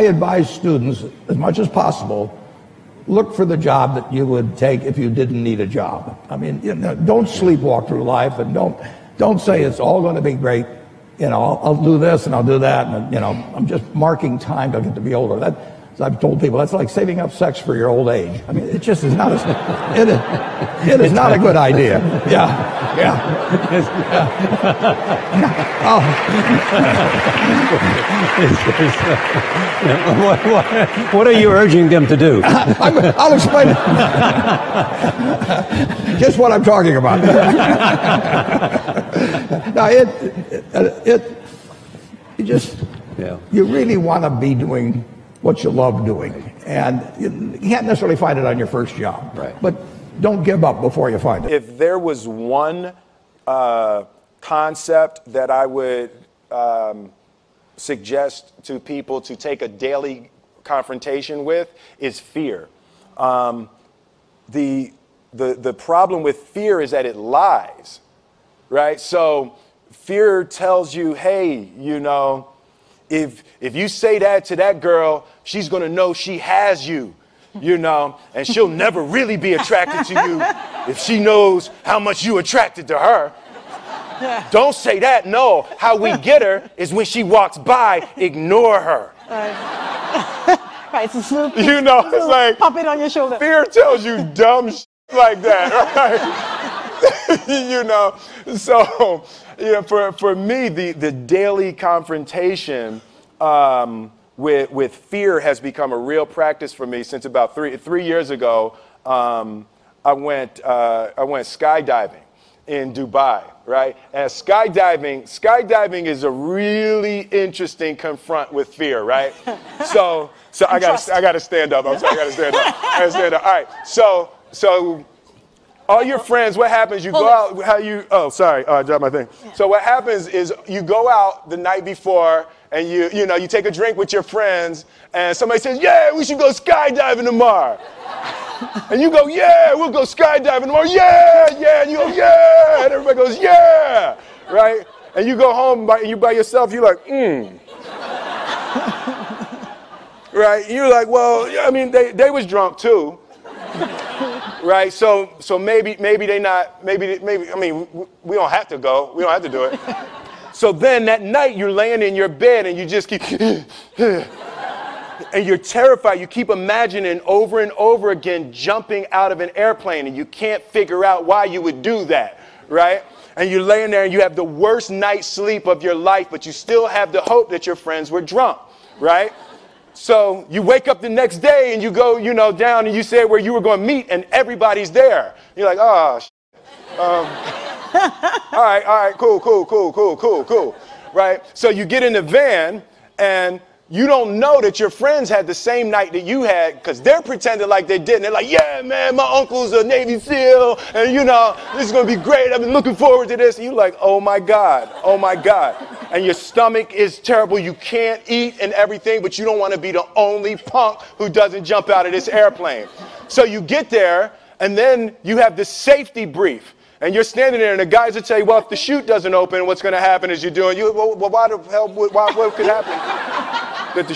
I advise students, as much as possible, look for the job that you would take if you didn't need a job. I mean, don't sleepwalk through life, and don't say it's all going to be great. I'll do this and I'll do that, and I'm just marking time till I get to be older. That, as I've told people, that's like saving up sex for your old age. I mean, it just is not it is not a good idea. Yeah. What are you urging them to do? I'll explain it. Just what I'm talking about. Now, you really want to be doing what you love doing, and you can't necessarily find it on your first job. Right. But don't give up before you find it. If there was one concept that I would suggest to people to take a daily confrontation with, is fear. The problem with fear is that it lies, right? So fear tells you, hey, if you say that to that girl, she's going to know she has you, and she'll never really be attracted to you if she knows how much you attracted to her. Don't say that. No, how we get her is when she walks by, ignore her. Right, it's a smooth, it's like pop it on your shoulder. Fear tells you dumb shit like that, right? So for me, the daily confrontation with fear has become a real practice for me since about three years ago. I went skydiving in Dubai, right? And skydiving is a really interesting confront with fear, right? So I gotta stand up. I'm sorry, I gotta stand up. All right. So all your friends, what happens? You go out. I dropped my thing. Yeah. So what happens is you go out the night before, and you take a drink with your friends, and somebody says, "Yeah, we should go skydiving tomorrow." And you go, "Yeah, we'll go skydiving tomorrow." Yeah. And you go, "Yeah," and everybody goes, "Yeah," right? And you go home and you by yourself. You're like, right? And you're like, well, I mean, they was drunk too. Right, so maybe they not, maybe, I mean, we don't have to go, we don't have to do it. So then that night you're laying in your bed and you just keep, and you're terrified. You keep imagining over and over again jumping out of an airplane, and you can't figure out why you would do that, right? And you're laying there and you have the worst night's sleep of your life, but you still have the hope that your friends were drunk, right? So you wake up the next day and you go, down, and you say where you were going to meet, and everybody's there. You're like, oh, all right, cool, right? So you get in the van, and you don't know that your friends had the same night that you had, because they're pretending like they didn't. They're like, yeah, man, my uncle's a Navy SEAL, and this is going to be great. I've been looking forward to this. And you're like, oh my God. And your stomach is terrible. You can't eat and everything, but you don't want to be the only punk who doesn't jump out of this airplane. So you get there, and then you have this safety brief. And you're standing there, and the guys will tell you, well, if the chute doesn't open, what's going to happen is well, why the hell, what could happen? That the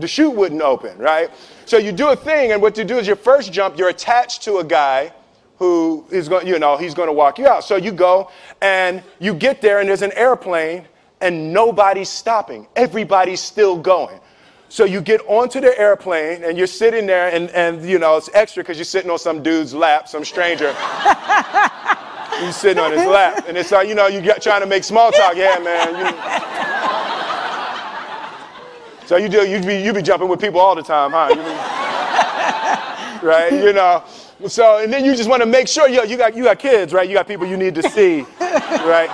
chute wouldn't open, right? So you do a thing, and what you do is your first jump, you're attached to a guy who is going, he's going to walk you out. So you go, and you get there, and there's an airplane, and nobody's stopping. Everybody's still going. So you get onto the airplane, and you're sitting there, and it's extra because you're sitting on some dude's lap, some stranger. You're sitting on his lap, and it's like, you're trying to make small talk. Yeah, man. So you be jumping with people all the time, huh? Right? So, and then you just want to make sure, you got kids, right? You got people you need to see, right?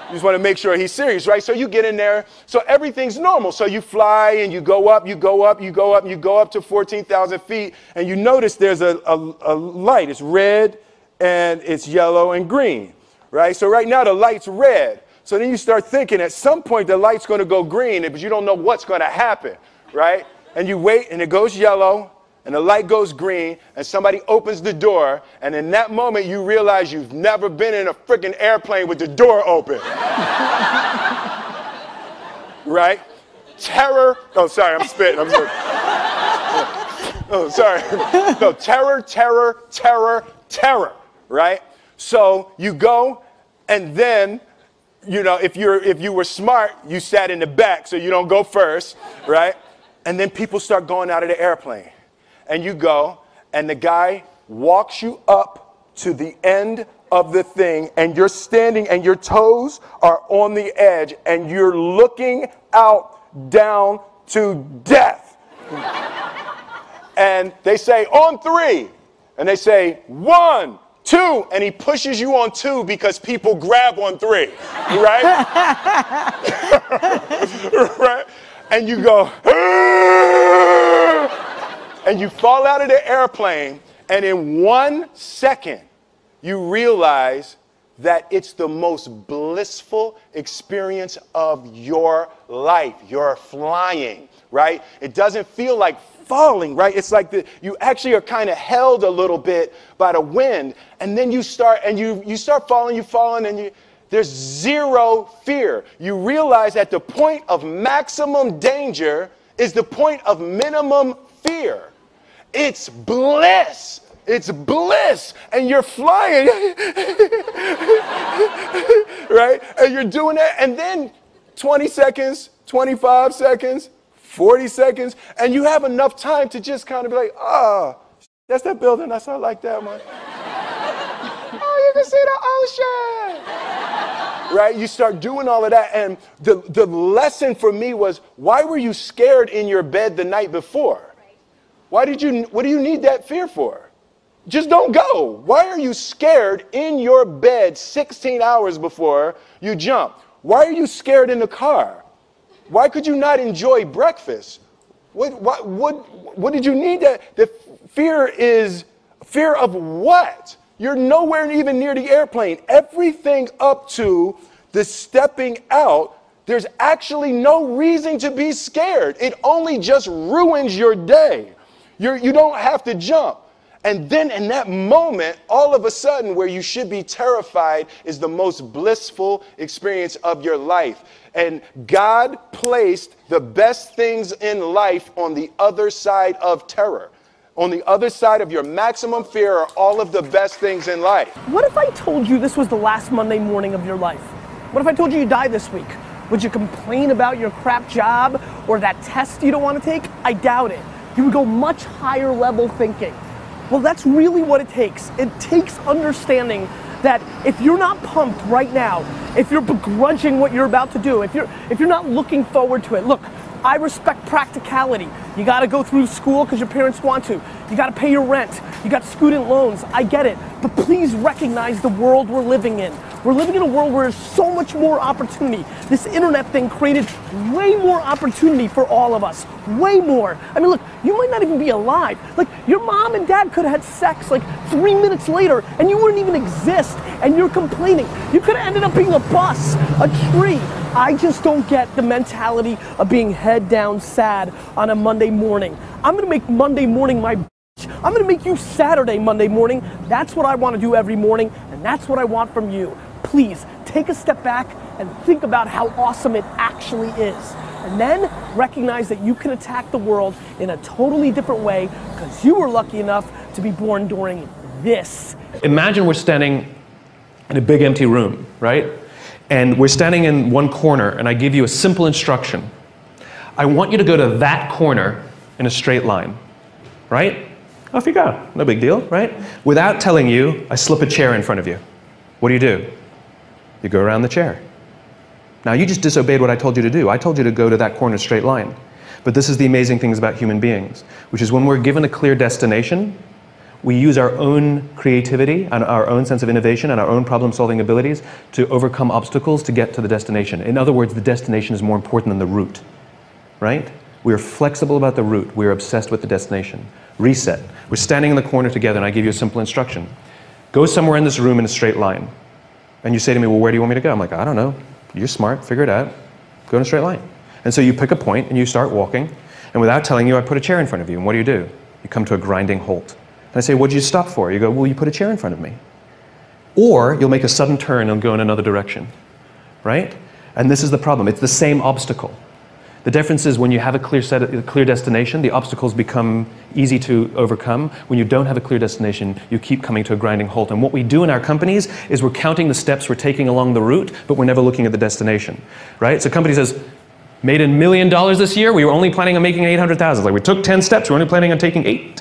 You just want to make sure he's serious, right? So you get in there, so everything's normal. So you fly, and you go up to 14,000 feet, and you notice there's a light. It's red, and it's yellow and green, right? So right now the light's red. So then you start thinking at some point the light's going to go green, but you don't know what's going to happen, right? And you wait, and it goes yellow, and the light goes green, and somebody opens the door, and in that moment you realize you've never been in a freaking airplane with the door open. Right? terror. Oh, sorry, I'm spitting. I'm sorry. Oh, sorry. No, terror, terror, terror, terror, right? So you go, and then, you know, if you were smart, you sat in the back so you don't go first, right? And then people start going out of the airplane. And you go, and the guy walks you up to the end of the thing, and you're standing, and your toes are on the edge, and you're looking out down to death. And they say, on 3. And they say, 1, 2. And he pushes you on 2 because people grab on 3. Right? Right? And you go, and you fall out of the airplane. And in 1 second, you realize that it's the most blissful experience of your life. You're flying, right? It doesn't feel like falling, right? It's like you actually are kind of held a little bit by the wind, and then you start falling, and there's zero fear. You realize that the point of maximum danger is the point of minimum fear. It's bliss. It's bliss, and you're flying, right? And you're doing that, and then 20 seconds, 25 seconds, 40 seconds, and you have enough time to just kind of be like, oh, that's that building, I saw like that one. Oh, you can see the ocean, right? You start doing all of that, and the lesson for me was, why were you scared in your bed the night before? What do you need that fear for? Just don't go. Why are you scared in your bed 16 hours before you jump? Why are you scared in the car? Why could you not enjoy breakfast? What did you need that? The fear is fear of what? You're nowhere even near the airplane. Everything up to the stepping out, there's actually no reason to be scared. It only just ruins your day. You don't have to jump. And then in that moment, all of a sudden, where you should be terrified is the most blissful experience of your life. And God placed the best things in life on the other side of terror. On the other side of your maximum fear are all of the best things in life. What if I told you this was the last Monday morning of your life? What if I told you you die this week? Would you complain about your crap job or that test you don't want to take? I doubt it. You would go much higher level thinking. Well, that's really what it takes. It takes understanding that if you're not pumped right now, if you're begrudging what you're about to do, if you're not looking forward to it, look, I respect practicality. You gotta go through school because your parents want to. You gotta pay your rent. You got student loans. I get it. But please recognize the world we're living in. We're living in a world where there's so much more opportunity. This internet thing created way more opportunity for all of us. Way more. I mean, look, you might not even be alive. Like, your mom and dad could have had sex like 3 minutes later and you wouldn't even exist, and you're complaining. You could have ended up being a bus, a tree. I just don't get the mentality of being head down sad on a Monday morning. I'm gonna make Monday morning my bitch. I'm gonna make you Saturday Monday morning. That's what I wanna do every morning, and that's what I want from you. Please, take a step back and think about how awesome it actually is. And then recognize that you can attack the world in a totally different way because you were lucky enough to be born during this. Imagine we're standing in a big empty room, right? And we're standing in one corner, and I give you a simple instruction. I want you to go to that corner in a straight line, right? Off you go, no big deal, right? Without telling you, I slip a chair in front of you. What do? You go around the chair. Now you just disobeyed what I told you to do. I told you to go to that corner straight line. But this is the amazing things about human beings, which is when we're given a clear destination, we use our own creativity and our own sense of innovation and our own problem-solving abilities to overcome obstacles to get to the destination. In other words, the destination is more important than the route, right? We are flexible about the route. We are obsessed with the destination. Reset. We're standing in the corner together, and I give you a simple instruction. Go somewhere in this room in a straight line. And you say to me, well, where do you want me to go? I'm like, I don't know. You're smart. Figure it out. Go in a straight line. And so you pick a point, and you start walking. And without telling you, I put a chair in front of you. And what do? You come to a grinding halt. And I say, what did you stop for? You go, well, you put a chair in front of me. Or you'll make a sudden turn and go in another direction, right? And this is the problem. It's the same obstacle. The difference is when you have a clear destination, the obstacles become easy to overcome. When you don't have a clear destination, you keep coming to a grinding halt. And what we do in our companies is we're counting the steps we're taking along the route, but we're never looking at the destination, right? So a company says, made $1 million this year, we were only planning on making 800,000. Like we took 10 steps, we're only planning on taking 8.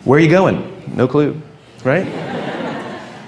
Where are you going? No clue, right?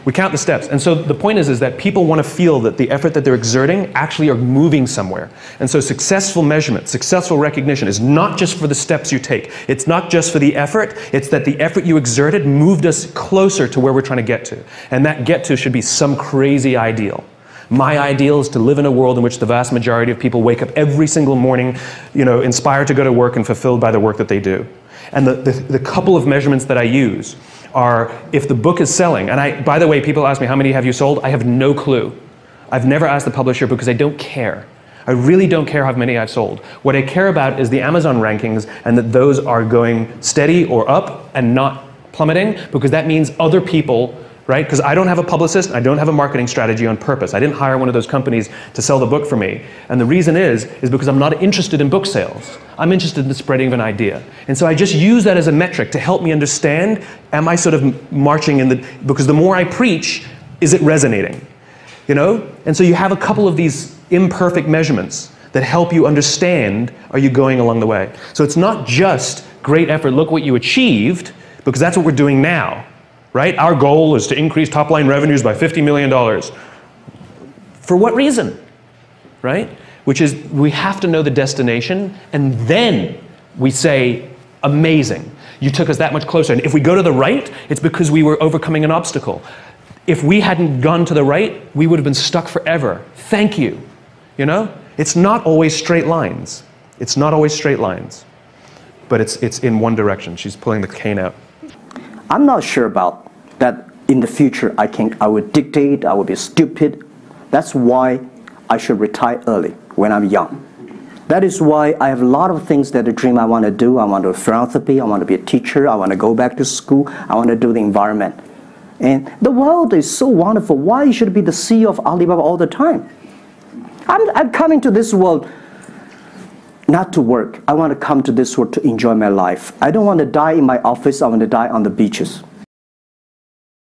We count the steps. And so the point is that people want to feel that the effort that they're exerting actually are moving somewhere. And so successful measurement, successful recognition is not just for the steps you take. It's not just for the effort. It's that the effort you exerted moved us closer to where we're trying to get to. And that get to should be some crazy ideal. My ideal is to live in a world in which the vast majority of people wake up every single morning, inspired to go to work and fulfilled by the work that they do. And the couple of measurements that I use are if the book is selling, and by the way, people ask me, how many have you sold? I have no clue. I've never asked the publisher because I don't care. I really don't care how many I've sold. What I care about is the Amazon rankings and that those are going steady or up and not plummeting, because that means other people, right? Because I don't have a publicist, I don't have a marketing strategy on purpose. I didn't hire one of those companies to sell the book for me. And the reason is because I'm not interested in book sales. I'm interested in the spreading of an idea. And so I just use that as a metric to help me understand, am I sort of marching in the, because the more I preach, is it resonating? And so you have a couple of these imperfect measurements that help you understand, are you going along the way? So it's not just great effort, look what you achieved, because that's what we're doing now. Right? Our goal is to increase top-line revenues by $50 million. For what reason? Right? Which is, we have to know the destination, and then we say, amazing. You took us that much closer. And if we go to the right, it's because we were overcoming an obstacle. If we hadn't gone to the right, we would have been stuck forever. Thank you. It's not always straight lines. It's not always straight lines. But it's in one direction. She's pulling the cane out. I'm not sure about that in the future I would dictate, I would be stupid. That's why I should retire early when I'm young. That is why I have a lot of things that I dream I want to do. I want to do philanthropy, I want to be a teacher, I want to go back to school, I want to do the environment. And the world is so wonderful. Why you should be the CEO of Alibaba all the time? I'm coming to this world not to work. I want to come to this world to enjoy my life. I don't want to die in my office. I want to die on the beaches.